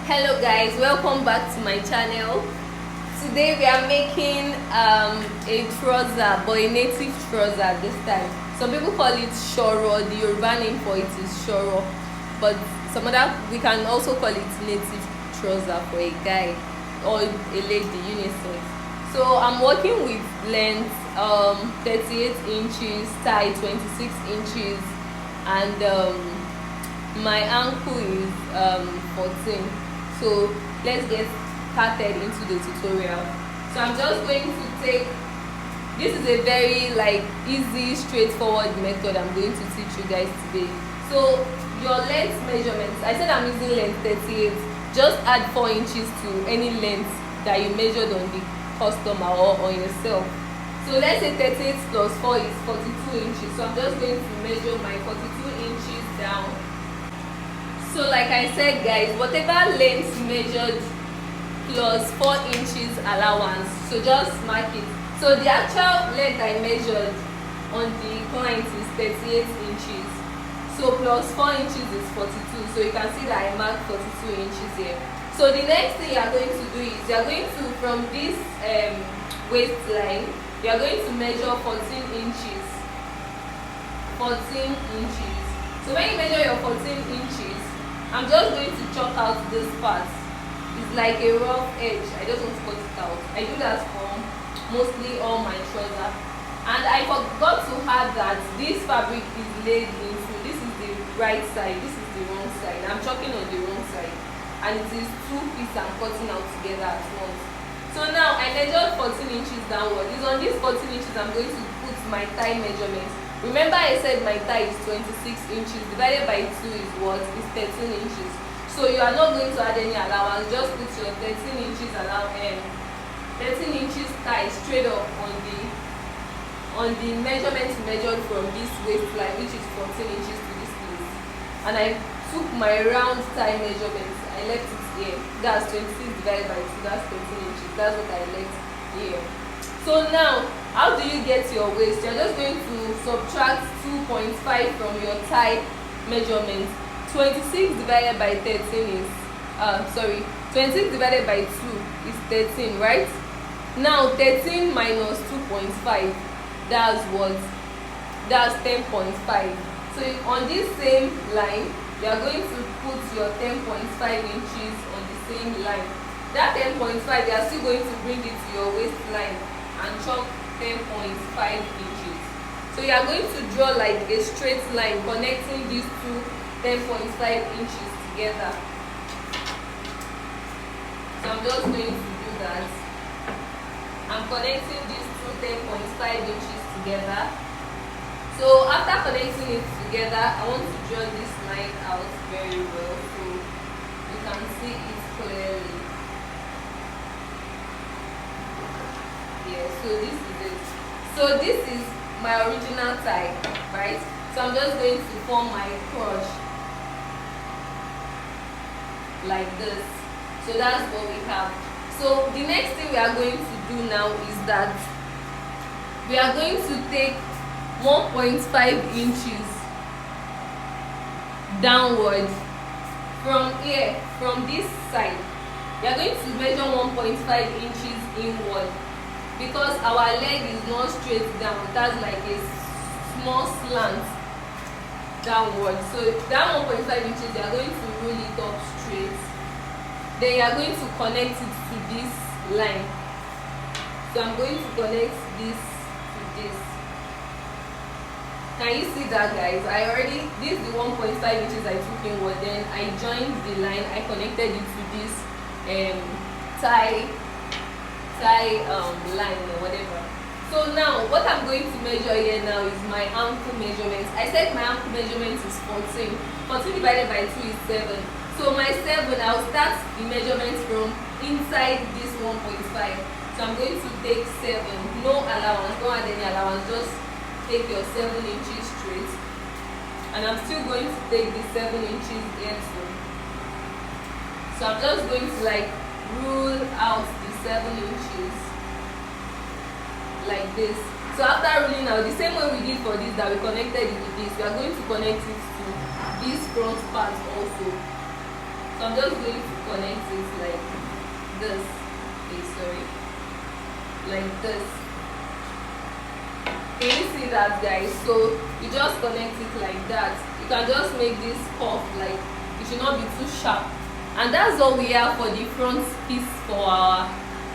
Hello guys, welcome back to my channel. Today we are making a trouser, but a native trouser this time. Some people call it shoro. The Yoruba name for it is shoro, but we can also call it native trouser for a guy or a lady, unisex. So I'm working with length 38 inches, thigh 26 inches, and my ankle is 14. So let's get started into the tutorial. So I'm just going to take, this is a very easy, straightforward method I'm going to teach you guys today. So your length measurements, I said I'm using length 38. Just add 4 inches to any length that you measured on the customer or on yourself. So let's say 38 plus 4 is 42 inches. So I'm just going to measure my 42 inches down. So like I said guys, whatever length measured plus 4 inches allowance, so just mark it. So the actual length I measured on the client is 38 inches. So plus 4 inches is 42. So you can see that I marked 42 inches here. So the next thing you are going to do is you are going to, from this waistline, you are going to measure 14 inches. 14 inches. So when you measure your 14 inches, I'm just going to chalk out this part. It's like a rough edge. I just want to cut it out. I do that for mostly all my trousers. And I forgot to add that this fabric is laid into, this is the right side, this is the wrong side. I'm chalking on the wrong side. And it is 2 pieces I'm cutting out together at once. So now I measured 14 inches downward. It's on these 14 inches I'm going to put my thigh measurement. Remember I said my thigh is 26 inches, divided by 2 is what? Is 13 inches. So you are not going to add any allowance, just put your 13 inches 13 inches thigh straight up on the measurement measured from this waistline, which is 14 inches to this place. And I took my round thigh measurement, I left it here. That's 26 divided by 2, that's 13 inches. That's what I left here. So now, how do you get your waist? You're just going to subtract 2.5 from your thigh measurement. 26 divided by 13 is 26 divided by 2 is 13, right? Now 13 minus 2.5, that's what? That's 10.5. So on this same line, you are going to put your 10.5 inches on the same line. That 10.5, you are still going to bring it to your waistline and chalk 10.5 inches. So you are going to draw like a straight line connecting these two 10.5 inches together. So I'm just going to do that. I'm connecting these two 10.5 inches together. So after connecting it together, I want to draw this line out very well so you can see it clearly. Yeah, so this is it. So this is my original thigh, right? So I'm just going to form my crotch like this. So that's what we have. So the next thing we are going to do now is that we are going to take 1.5 inches downward from here, from this side. We are going to measure 1.5 inches inward, because our leg is not straight down, that's like a small slant downward. So that 1.5 inches, you are going to roll it up straight. Then you are going to connect it to this line. So I'm going to connect this to this. Can you see that, guys? This is the 1.5 inches I took inward, then I joined the line, I connected it to this thigh line or whatever. So now what I'm going to measure here now is my ankle measurement. I said my ankle measurement is 14. 14 divided by 2 is 7. So my 7, I'll start the measurement from inside this 1.5. So I'm going to take 7. No allowance, don't add any allowance, just take your 7 inches straight. And I'm still going to take the 7 inches here too. So I'm just going to rule out the 7 inches like this. So after ruling out, the same way we did for this, that we connected it with this, we are going to connect it to this front part also. So So I'm just going to connect it like this. Okay, sorry. Like this. Can you see that, guys? So you just connect it like that. You can just make this curve, like it should not be too sharp. And that's all we have for the front piece for our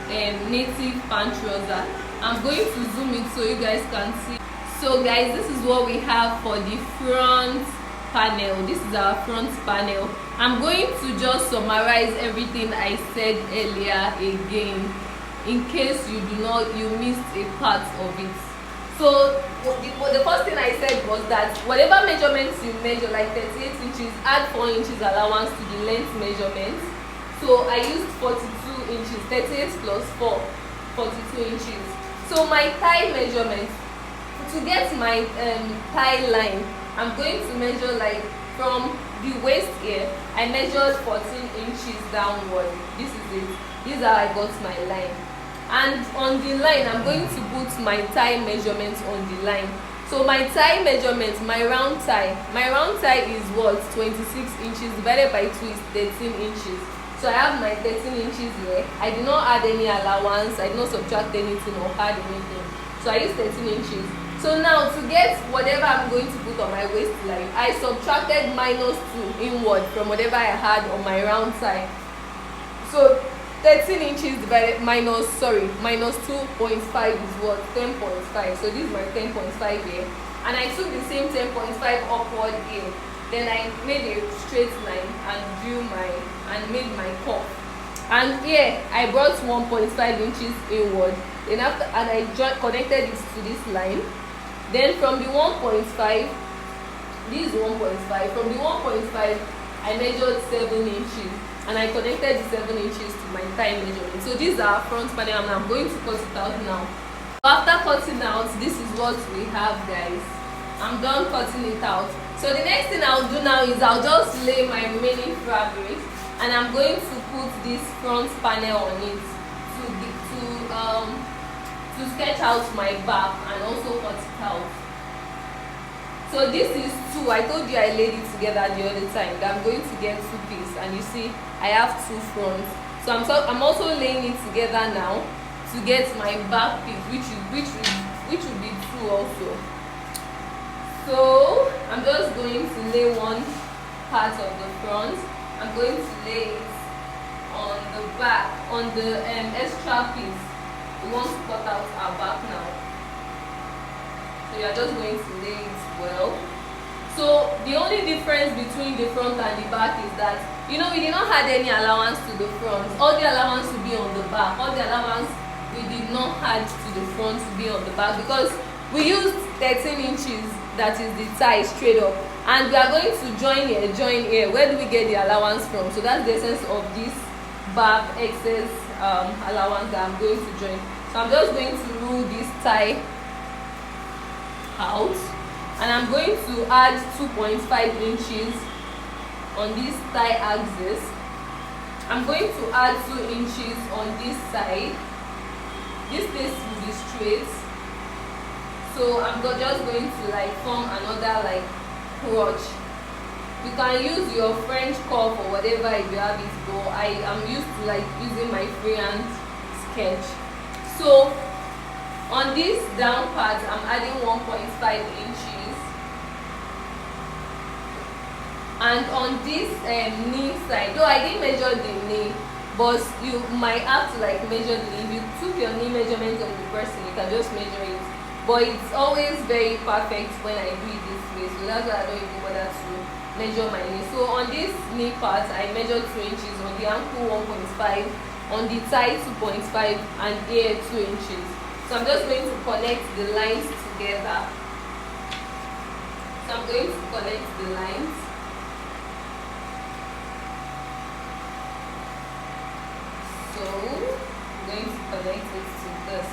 native pant trouser. I'm going to zoom it so you guys can see. So guys, this is what we have for the front panel. This is our front panel. I'm going to just summarize everything I said earlier again, in case you missed a part of it. So the first thing I said was that whatever measurements you measure, like 38 inches, add 4 inches allowance to the length measurement. So I used 42 inches, 38 plus 4, 42 inches. So my thigh measurement, to get my thigh line, I'm going to measure like from the waist here. I measured 14 inches downward. This is it. This is how I got my line. And on the line, I'm going to put my thigh measurements on the line. So my thigh measurement, my round thigh is what? 26 inches divided by 2 is 13 inches. So I have my 13 inches here. I did not add any allowance. I did not subtract anything or add anything. So I used 13 inches. So now to get whatever I'm going to put on my waistline, I subtracted -2 inward from whatever I had on my round thigh. So 13 inches divided minus 2.5 is what? 10.5. So this is my 10.5 here. And I took the same 10.5 upward here. Then I made a straight line and made my curve. And here I brought 1.5 inches inward. Then I connected it to this line. Then from the 1.5, this is 1.5. From the 1.5, I measured 7 inches. And I connected the 7 inches to my thigh measurement. So these are front panel, and I'm going to cut it out now. After cutting out, this is what we have, guys. I'm done cutting it out. So the next thing I'll do now is I'll just lay my remaining fabric, and I'm going to put this front panel on it to sketch out my back and also cut it out. So this is 2. I told you I laid it together the other time that I'm going to get 2 pieces, and you see I have 2 fronts. So I'm also laying it together now to get my back piece, which will be 2 also. So I'm just going to lay one part of the front. I'm going to lay it on the back, on the extra piece. We want to cut out our back now. So you're just going to lay it well. So the only difference between the front and the back is that, we did not add any allowance to the front. All the allowance will be on the back. All the allowance we did not add to the front will be on the back, because we used 13 inches, that is the thigh straight up, and we are going to join here. Where do we get the allowance from? So that's the essence of this back excess allowance that I'm going to join. So I'm just going to rule this thigh out, and I'm going to add 2.5 inches on this thigh axis. I'm going to add 2 inches on this side. This piece will be straight, so I'm just going to form another crotch. You can use your French curve or whatever if you have it, but I am used to using my freehand sketch. So on this down part, I'm adding 1.5 inches, and on this knee side, though I didn't measure the knee, but you might have to measure the knee. If you took your knee measurement of the person, you can just measure it. But it's always very perfect when I do it this way, so that's why I don't even bother to measure my knee. So on this knee part, I measured 2 inches, on the ankle 1.5, on the thigh 2.5, and here 2 inches. So I'm just going to connect the lines together. So I'm going to connect the lines. So I'm going to connect it to this.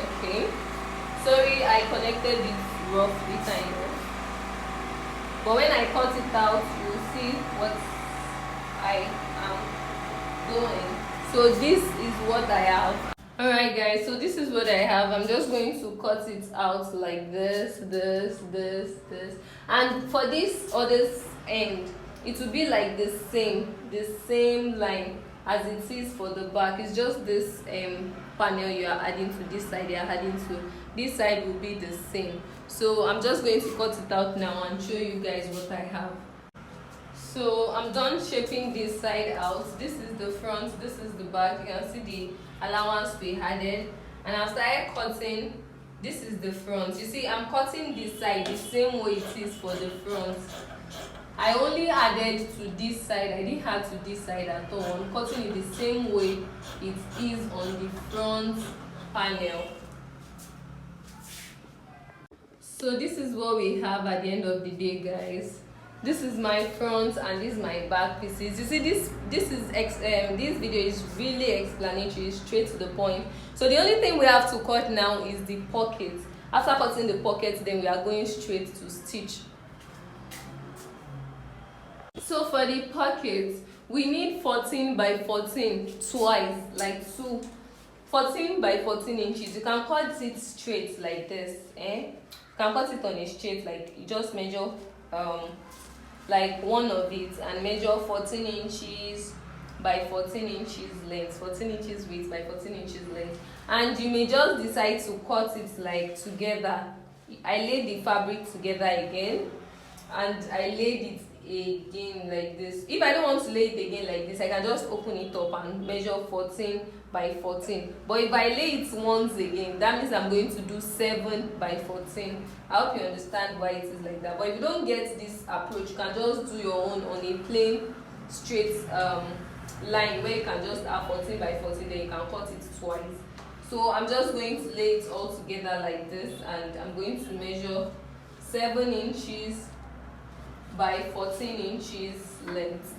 Okay. Sorry, I connected it roughly kind of. But when I cut it out, you'll see what I am doing. So this is what I have. Alright guys, so this is what I have. I'm just going to cut it out like this, and for this or this end, it will be like the same line as it is for the back. It's just this panel you are adding to this side, you are adding to this side will be the same. So I'm just going to cut it out now and show you guys what I have. So I'm done shaping this side out. This is the front, this is the back. You can see the allowance we added, and I've started cutting. This is the front. You see, I'm cutting this side the same way it is for the front. I only added to this side, I didn't add to this side at all. I'm cutting it the same way it is on the front panel. So this is what we have at the end of the day, guys. This is my front and this is my back pieces. You see, this video is really explanatory, straight to the point. So the only thing we have to cut now is the pocket. After cutting the pocket, then we are going straight to stitch. So for the pocket, we need 14 by 14 twice, like 14 by 14 inches. You can cut it straight like this, You can cut it on a straight, like you just measure like one of it and measure 14 inches by 14 inches length, 14 inches width by 14 inches length, and you may just decide to cut it like together. I laid the fabric together again and I laid it again like this. If I don't want to lay it again like this, I can just open it up and measure 14 by 14. But if I lay it once again, that means I'm going to do 7 by 14. I hope you understand why it is like that. But if you don't get this approach, you can just do your own on a plain straight line where you can just have 14 by 14, then you can cut it twice. So I'm just going to lay it all together like this, and I'm going to measure 7 inches by 14 inches length.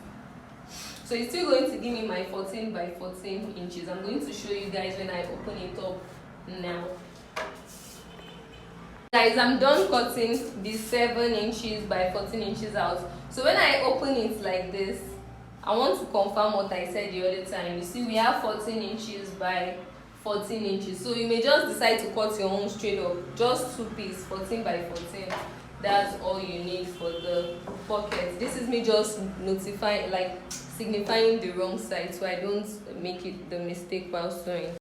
So it's still going to give me my 14 by 14 inches. I'm going to show you guys when I open it up now. Guys, I'm done cutting the 7 inches by 14 inches out. So when I open it like this, I want to confirm what I said the other time. You see, we have 14 inches by 14 inches. So you may just decide to cut your own straight up, just 2 pieces, 14 by 14. That's all you need for the pocket. This is me just signifying the wrong side, so I don't make the mistake while sewing.